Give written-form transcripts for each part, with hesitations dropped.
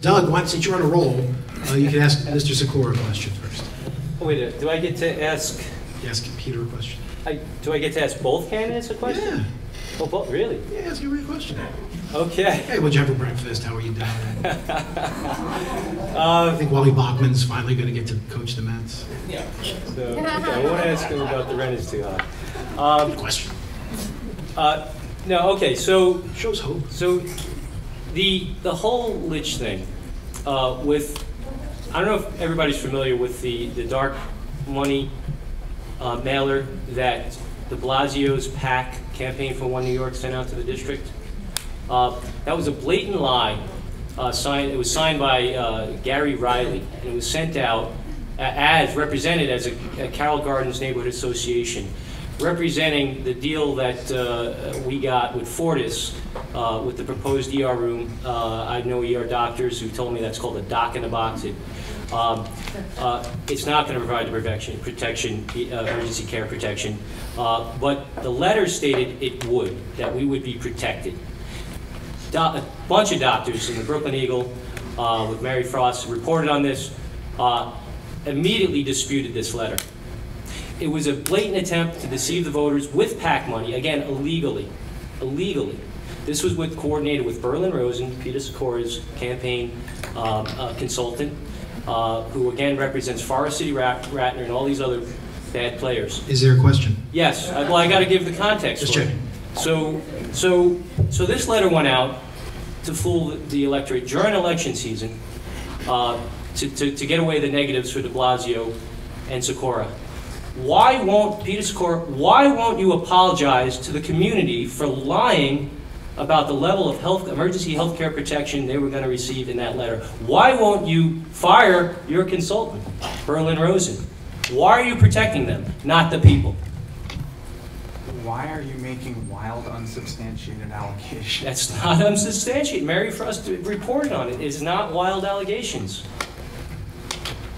Doug, since you're on a roll, you can ask Mr. Sikora a question first. Oh, wait a minute. Do I get to ask? Ask Peter a question. Do I get to ask both candidates a question? Yeah. Oh, both? Really? Yeah, ask every question. Okay. Hey, what'd you have for breakfast? How are you doing? I think Wally Bachman's finally going to get to coach the Mets. Yeah. So, okay, I won't ask him about the rent is too high. Good question. No, okay, so shows hope. So the whole Lich thing with, I don't know if everybody's familiar with the dark money mailer that de Blasio's PAC, Campaign for One New York, sent out to the district. That was a blatant lie. It was signed by Gary Riley, and it was sent out as represented as a Carroll Gardens Neighborhood Association, representing the deal that we got with Fortis with the proposed ER room. I know ER doctors who told me that's called a doc in the box. It's not going to provide the emergency care protection, but the letter stated it would, that we would be protected. A bunch of doctors in the Brooklyn Eagle with Mary Frost reported on this, immediately disputed this letter. It was a blatant attempt to deceive the voters with PAC money, again, illegally. This was coordinated with Berlin Rosen, Peter Sikora's campaign consultant, who again represents Forest City Ratner and all these other bad players. Is there a question? Yes. Well, I got to give the context. Just for it. checking. So this letter went out to fool the electorate during election season to get away the negatives for de Blasio and Sikora. Why won't Peter Sikora? Why won't you apologize to the community for lying about the level of emergency health care protection they were going to receive in that letter? Why won't you fire your consultant, Berlin Rosen? Why are you protecting them, not the people? Why are you making wild, unsubstantiated allegations? That's not unsubstantiated. Mary Frost reported on it. It's not wild allegations.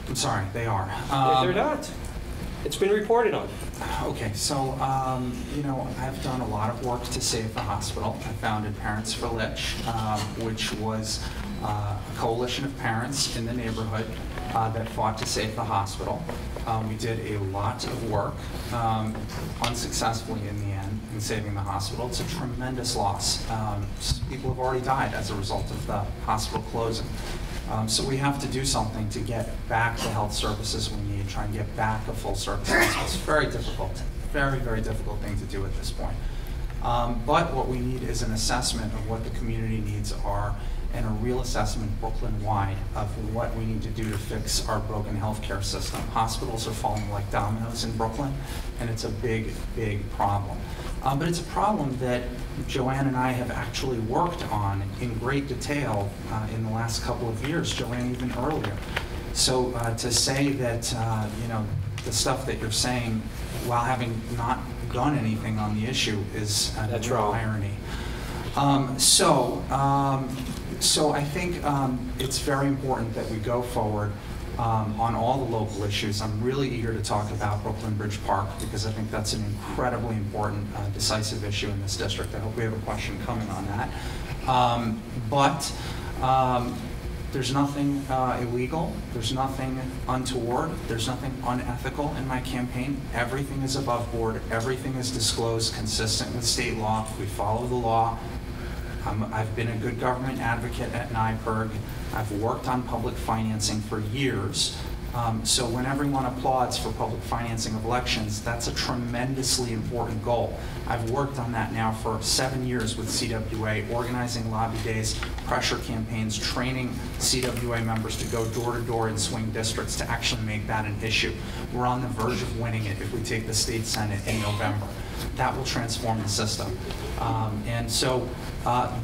I'm sorry, they are. They're not. It's been reported on. Okay, so, you know, I've done a lot of work to save the hospital. I founded Parents for Lich, which was a coalition of parents in the neighborhood that fought to save the hospital. We did a lot of work, unsuccessfully in the end, in saving the hospital. It's a tremendous loss. People have already died as a result of the hospital closing. So we have to do something to get back the health services we need, try and get back a full service hospital. It's very difficult, very, very difficult thing to do at this point. But what we need is an assessment of what the community needs are and a real assessment Brooklyn-wide of what we need to do to fix our broken healthcare system. Hospitals are falling like dominoes in Brooklyn, and it's a big, big problem. But it's a problem that Joanne and I have actually worked on in great detail in the last couple of years, Joanne even earlier. So to say that, you know, the stuff that you're saying while having not done anything on the issue is a real irony. So I think it's very important that we go forward on all the local issues. I'm really eager to talk about Brooklyn Bridge Park because I think that's an incredibly important, decisive issue in this district. I hope we have a question coming on that. There's nothing illegal, there's nothing untoward, there's nothing unethical in my campaign. Everything is above board, everything is disclosed, consistent with state law. We follow the law. I've been a good government advocate at NYPIRG. I've worked on public financing for years. So when everyone applauds for public financing of elections, that's a tremendously important goal. I've worked on that now for 7 years with CWA, organizing lobby days, pressure campaigns, training CWA members to go door to door in swing districts to actually make that an issue. We're on the verge of winning it if we take the state Senate in November. That will transform the system.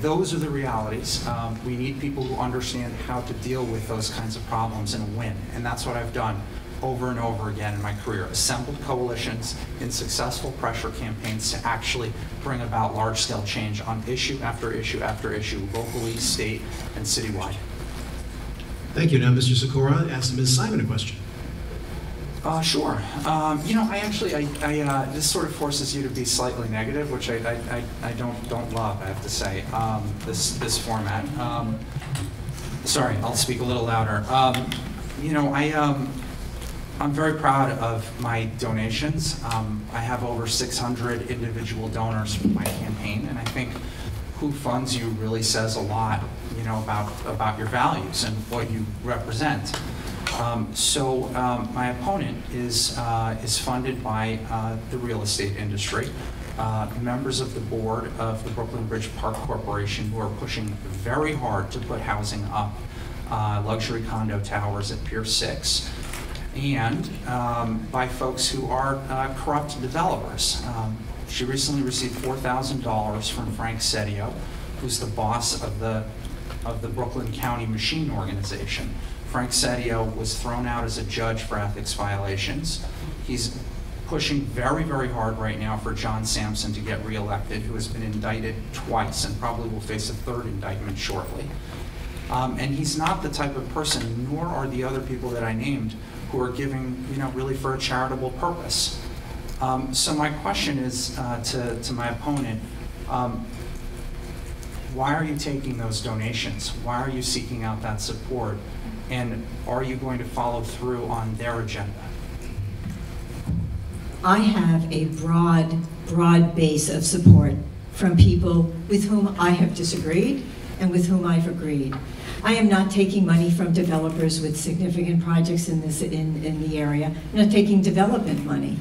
Those are the realities. We need people who understand how to deal with those kinds of problems and win. And that's what I've done over and over again in my career. Assembled coalitions in successful pressure campaigns to actually bring about large-scale change on issue after issue after issue, locally, state, and citywide. Thank you. Now, Mr. Sikora, ask Ms. Simon a question. Sure. You know, this sort of forces you to be slightly negative, which I don't love, I have to say, this format. Sorry, I'll speak a little louder. You know, I'm very proud of my donations. I have over 600 individual donors for my campaign, and I think who funds you really says a lot, you know, about your values and what you represent. My opponent is funded by the real estate industry, members of the board of the Brooklyn Bridge Park Corporation who are pushing very hard to put housing up, luxury condo towers at Pier 6, and by folks who are corrupt developers. She recently received $4,000 from Frank Sedio, who's the boss of the Brooklyn County Machine Organization. Frank Sedio was thrown out as a judge for ethics violations. He's pushing very, very hard right now for John Sampson to get reelected, who has been indicted twice and probably will face a third indictment shortly. And he's not the type of person, nor are the other people that I named, who are giving, you know, really for a charitable purpose. So my question is to my opponent, why are you taking those donations? Why are you seeking out that support? And are you going to follow through on their agenda? I have a broad base of support from people with whom I have disagreed and with whom I've agreed. I am not taking money from developers with significant projects in the area. I'm not taking development money.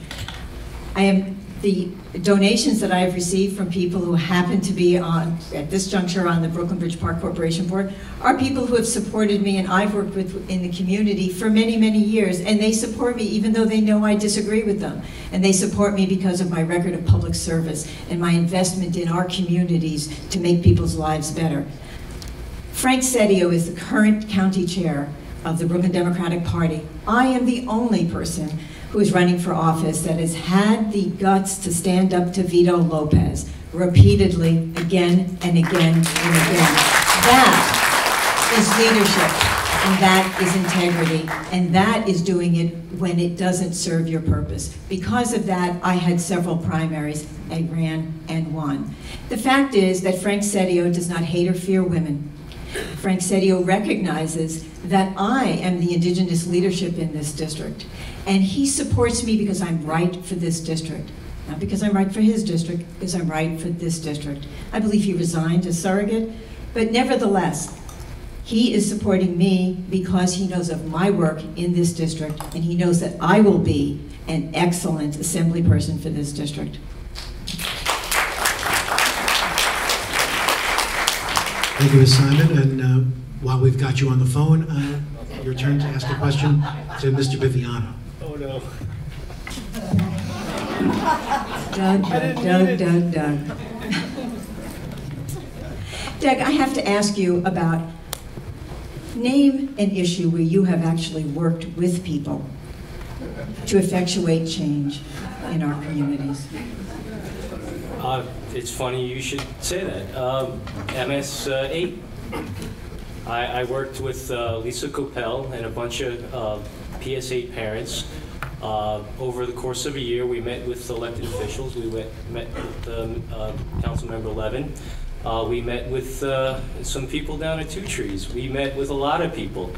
The donations that I have received from people who happen to be at this juncture on the Brooklyn Bridge Park Corporation board are people who have supported me and I've worked with in the community for many, many years, and they support me even though they know I disagree with them. And they support me because of my record of public service and my investment in our communities to make people's lives better. Frank Sedio is the current county chair of the Brooklyn Democratic Party. I am the only person who is running for office that has had the guts to stand up to Vito Lopez repeatedly, again and again and again. That is leadership, and that is integrity, and that is doing it when it doesn't serve your purpose. Because of that, I had several primaries. I ran and won. The fact is that Frank Sedio does not hate or fear women. Frank Sedio recognizes that I am the indigenous leadership in this district, and he supports me because I'm right for this district. Not because I'm right for his district, because I'm right for this district. I believe he resigned as surrogate, but nevertheless, he is supporting me because he knows of my work in this district, and he knows that I will be an excellent assembly person for this district. Thank you, Ms. Simon. And while we've got you on the phone, your turn to ask a question to Mr. Biviano. Oh, no. Doug. Doug, I have to ask you about, name an issue where you have actually worked with people to effectuate change in our communities. It's funny you should say that. MS-8. I worked with Lisa Coppell and a bunch of PS8 parents. Over the course of a year, we met with elected officials. We met with Council Member Levin. We met with some people down at Two Trees. We met with a lot of people.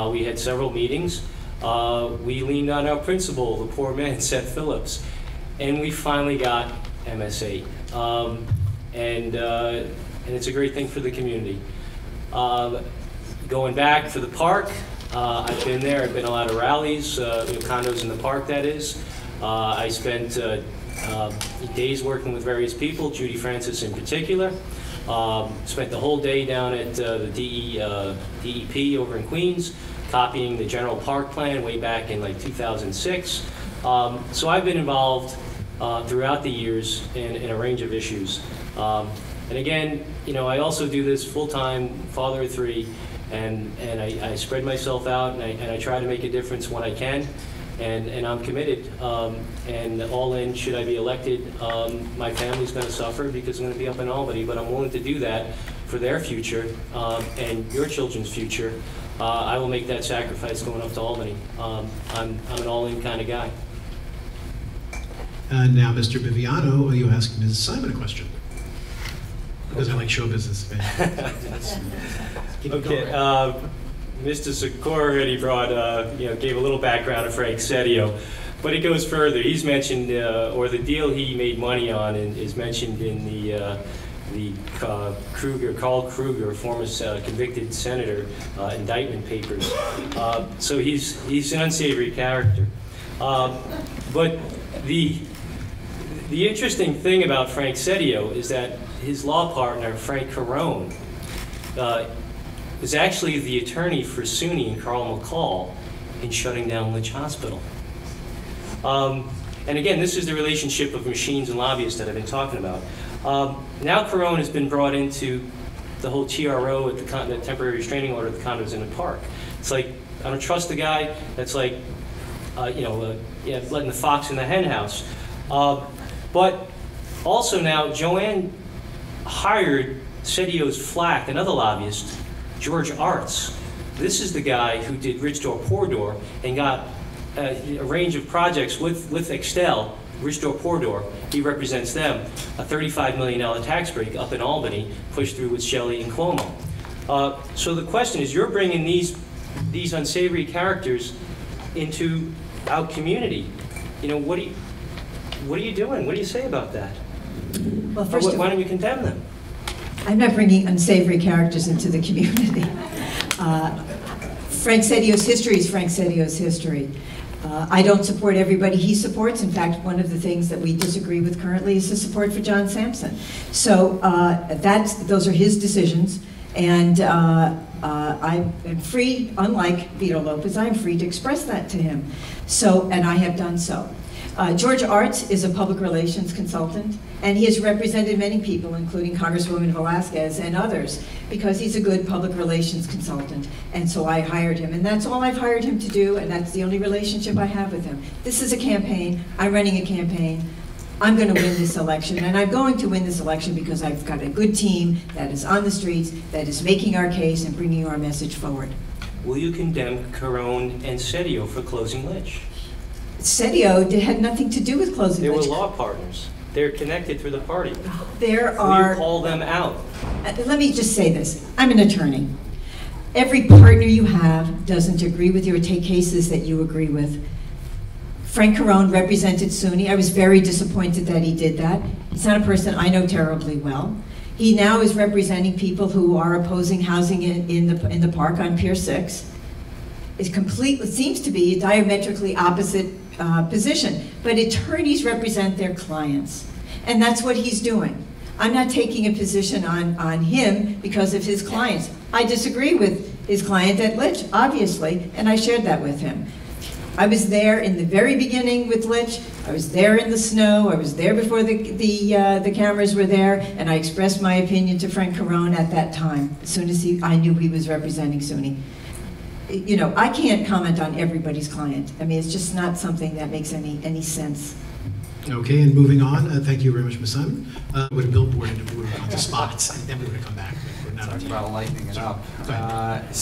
We had several meetings. We leaned on our principal, the poor man, Seth Phillips, and we finally got MS-8. And it's a great thing for the community. Going back for the park, I've been there. I've been a lot of rallies, condos in the park, that is. I spent days working with various people, Judy Francis in particular. Spent the whole day down at the DEP over in Queens, copying the general park plan way back in like 2006. So I've been involved throughout the years in a range of issues. And again, I also do this full-time, father of 3, and I spread myself out, and I try to make a difference when I can, and I'm committed. And all in, should I be elected, my family's going to suffer because I'm going to be up in Albany, but I'm willing to do that for their future and your children's future. I will make that sacrifice going up to Albany. I'm an all-in kind of guy. Now, Mr. Biviano, you ask Ms. Simon a question. because I like show business. Keep it Okay, going. Mr. Sikora already brought, gave a little background of Frank Sedio, but it goes further. He's mentioned, or the deal he made money on is mentioned in the Carl Kruger, former convicted senator, indictment papers. So he's an unsavory character. But the interesting thing about Frank Sedio is that his law partner, Frank Carone, is actually the attorney for SUNY and Carl McCall in shutting down Litch Hospital. And again, this is the relationship of machines and lobbyists that I've been talking about. Now Carone has been brought into the whole TRO at the temporary restraining order at the condos in the park. It's like, I don't trust the guy. That's like, letting the fox in the hen house. But also now, Joanne hired Sedio's flack, another lobbyist, George Arts. This is the guy who did Rich Door, Poor Door, and got a range of projects with Extel, Rich Door, Poor Door. He represents them. A $35 million tax break up in Albany, pushed through with Shelley and Cuomo. So the question is, you're bringing these unsavory characters into our community. What are you doing? What do you say about that? Well, first of all, why don't you condemn them? I'm not bringing unsavory characters into the community. Frank Sedio's history is Frank Sedio's history. I don't support everybody he supports. In fact, one of the things that we disagree with currently is the support for John Sampson. So those are his decisions, and I am free, unlike Vito Lopez, I am free to express that to him. So, and I have done so. George Arts is a public relations consultant, and he has represented many people, including Congresswoman Velasquez and others, because he's a good public relations consultant. And so I hired him, and that's all I've hired him to do, and that's the only relationship I have with him. This is a campaign. I'm running a campaign. I'm going to win this election, and I'm going to win this election because I've got a good team that is on the streets, that is making our case and bringing our message forward. Will you condemn Carone and Sedio for closing Litch? Sedio had nothing to do with closing They were Litch. law partners. They're connected through the party. There Will are. you call them out? Let me just say this. I'm an attorney. Every partner you have doesn't agree with you or take cases that you agree with. Frank Carone represented SUNY. I was very disappointed that he did that. He's not a person I know terribly well. He now is representing people who are opposing housing in the park on Pier 6. It seems to be a diametrically opposite position, but attorneys represent their clients, and that's what he's doing. I'm not taking a position on him because of his clients. I disagree with his client at Litch, obviously, and I shared that with him. I was there in the very beginning with Litch. I was there in the snow. I was there before the cameras were there, and I expressed my opinion to Frank Carone at that time, as soon as I knew he was representing SUNY. I can't comment on everybody's client. I mean, it's just not something that makes any sense. Okay, and moving on, thank you very much, Ms. Simon. Would have billboard and we would have gone to spots, and then we would have come back. We're not Talk about lightening it up. Go ahead.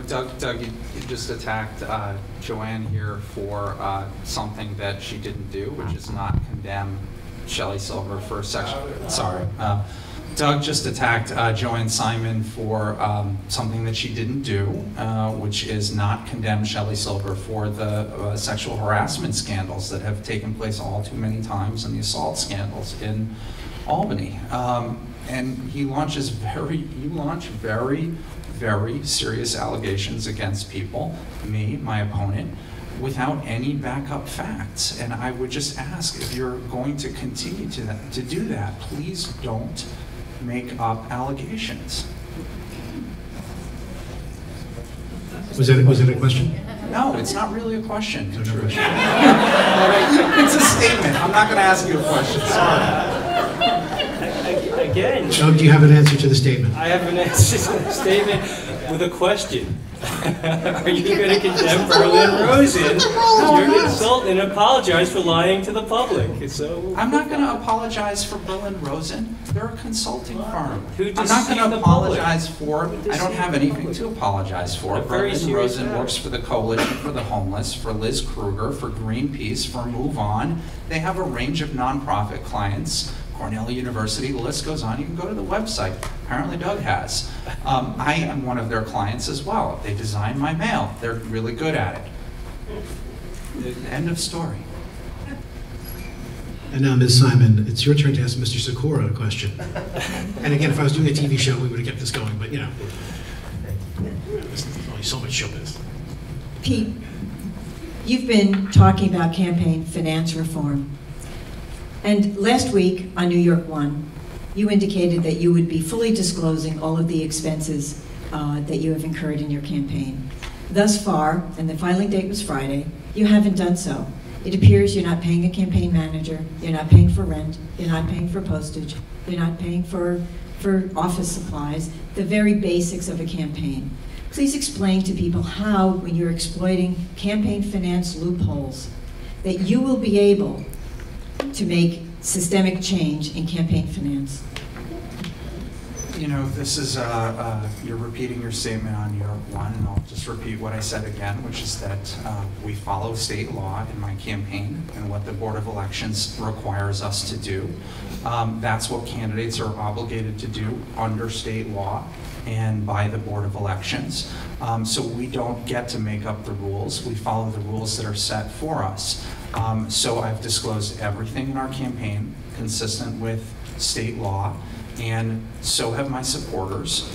Doug, you just attacked Joanne here for something that she didn't do, which is not condemn Shelley Silver for sexual. Sorry. Doug just attacked Joanne Simon for something that she didn't do, which is not condemn Shelley Silver for the sexual harassment scandals that have taken place all too many times, and the assault scandals in Albany. And you launch very, very serious allegations against people, me, my opponent, without any backup facts. And I would just ask, if you're going to continue to do that, please don't make up allegations. Was it a question? No, it's not really a question. No question. It's a statement. I'm not going to ask you a question. Sorry. Again, Doug, do you have an answer to the statement? I have an answer to the statement with a question. Are you going to condemn Berlin Rosen? You're an insult and apologize for lying to the public. So I'm not going to apologize for Berlin Rosen. They're a consulting firm. I'm not going to apologize for. I don't have anything to apologize for. Berlin Rosen works for the Coalition for the Homeless, for Liz Kruger, for Greenpeace, for Move On. They have a range of nonprofit clients, Cornell University, the list goes on. You can go to the website. Apparently Doug has. I am one of their clients as well. They design my mail. They're really good at it. End of story. And now, Ms. Simon, it's your turn to ask Mr. Sikora a question. And again, if I was doing a TV show, we would have kept this going, but you know, there's only so much showbiz. Pete, you've been talking about campaign finance reform. And last week on New York One, you indicated that you would be fully disclosing all of the expenses that you have incurred in your campaign. Thus far, and the filing date was Friday, you haven't done so. It appears you're not paying a campaign manager, you're not paying for rent, you're not paying for postage, you're not paying for office supplies, the very basics of a campaign. Please explain to people how, when you're exploiting campaign finance loopholes, that you will be able to make systemic change in campaign finance. You know, this is, you're repeating your statement on New York One, and I'll just repeat what I said again, which is that we follow state law in my campaign and what the Board of Elections requires us to do. That's what candidates are obligated to do under state law and by the Board of Elections. So we don't get to make up the rules. We follow the rules that are set for us. So I've disclosed everything in our campaign consistent with state law, and so have my supporters.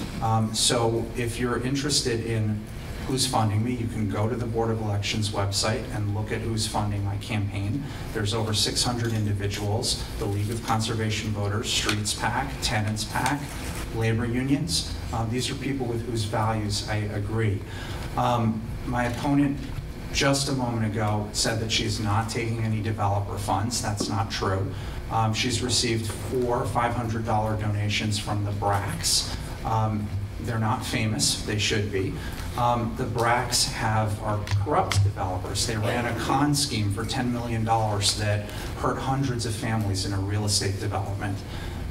So if you're interested in who's funding me, you can go to the Board of Elections website and look at who's funding my campaign. There's over 600 individuals, the League of Conservation Voters, Streets PAC, Tenants PAC, labor unions. These are people with whose values I agree. My opponent just a moment ago said that she's not taking any developer funds. That's not true. She's received 4 $500 donations from the BRACs. They're not famous, they should be. The BRACs are corrupt developers. They ran a con scheme for $10 million that hurt hundreds of families in a real estate development.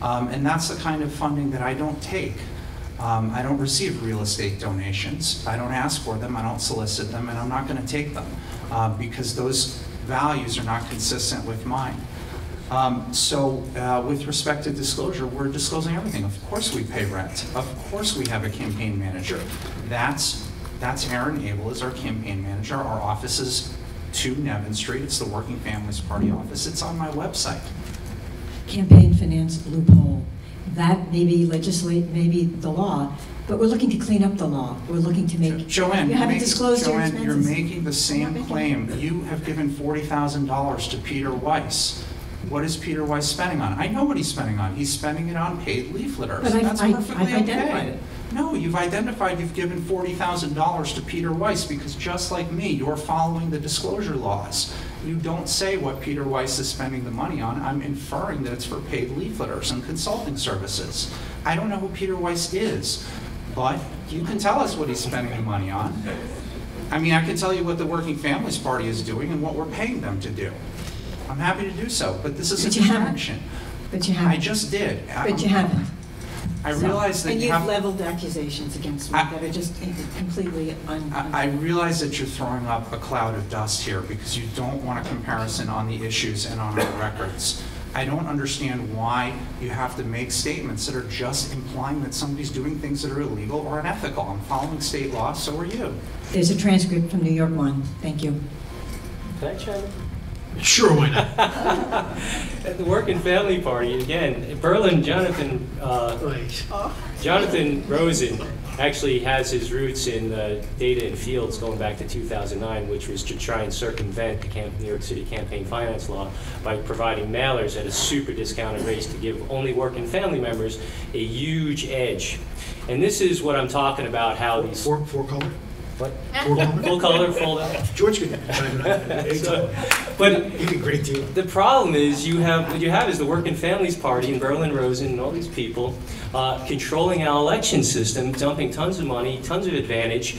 And that's the kind of funding that I don't take. I don't receive real estate donations. I don't ask for them, I don't solicit them, and I'm not going to take them because those values are not consistent with mine. With respect to disclosure, we're disclosing everything. Of course we pay rent. Of course we have a campaign manager. That's Aaron Abel is our campaign manager. Our office is 2 Nevin Street. It's the Working Families Party office. It's on my website. Campaign finance loophole. That may be maybe the law, but we're looking to clean up the law. We're looking to make. Joanne, you haven't disclosed your expenses. You're making the same claim. You have given $40,000 to Peter Weiss. What is Peter Weiss spending on? I know what he's spending on. He's spending it on paid leafleters. But That's perfectly I've identified it. No, you've identified you've given $40,000 to Peter Weiss because just like me, you're following the disclosure laws. You don't say what Peter Weiss is spending the money on. I'm inferring that it's for paid leafleters and consulting services. I don't know who Peter Weiss is, but you can tell us what he's spending the money on. I mean, I can tell you what the Working Families Party is doing and what we're paying them to do. I'm happy to do so, but this is a distraction. But you haven't. I just did. But you haven't. I realize that and you've leveled accusations against me that are just completely I realize that you're throwing up a cloud of dust here because you don't want a comparison on the issues and on our records. I don't understand why you have to make statements that are just implying that somebody's doing things that are illegal or unethical. I'm following state law, so are you. There's a transcript from New York One. Thank you. Can I chime in? Sure, why not? At the Working Family Party, again, Berlin, Jonathan Rosen actually has his roots in data and fields going back to 2009, which was to try and circumvent the New York City campaign finance law by providing mailers at a super discounted rate to give only working family members a huge edge. And this is what I'm talking about, how these... Four color? What? Full color, full out. George could but he'd be great too. The problem is what you have is the Working Families Party and Berlin Rosen and all these people controlling our election system, dumping tons of money, tons of advantage,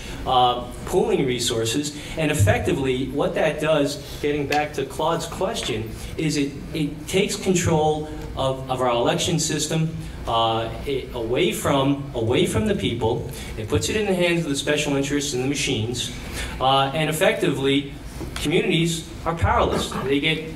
pooling resources, and effectively what that does, getting back to Claude's question, is it takes control of our election system, away from the people. It puts it in the hands of the special interests and the machines, and effectively, communities are powerless. They get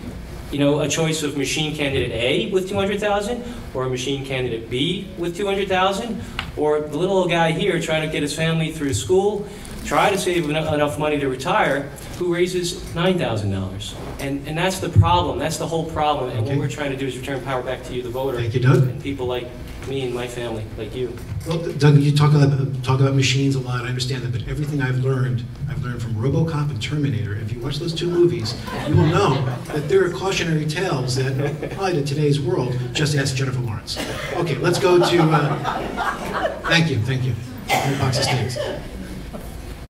you know, a choice of machine candidate A with 200,000, or a machine candidate B with 200,000, or the little old guy here trying to get his family through school, try to save enough money to retire, who raises $9,000. And that's the problem. That's the whole problem. And what we're trying to do is return power back to you, the voter. Thank you, Doug. And people like me and my family, like you. Well, Doug, you talk about machines a lot. I understand that, but everything I've learned from RoboCop and Terminator. If you watch those two movies, you will know that there are cautionary tales that apply to today's world. Just ask Jennifer Lawrence. Okay, let's go to. Thank you. Box of steaks.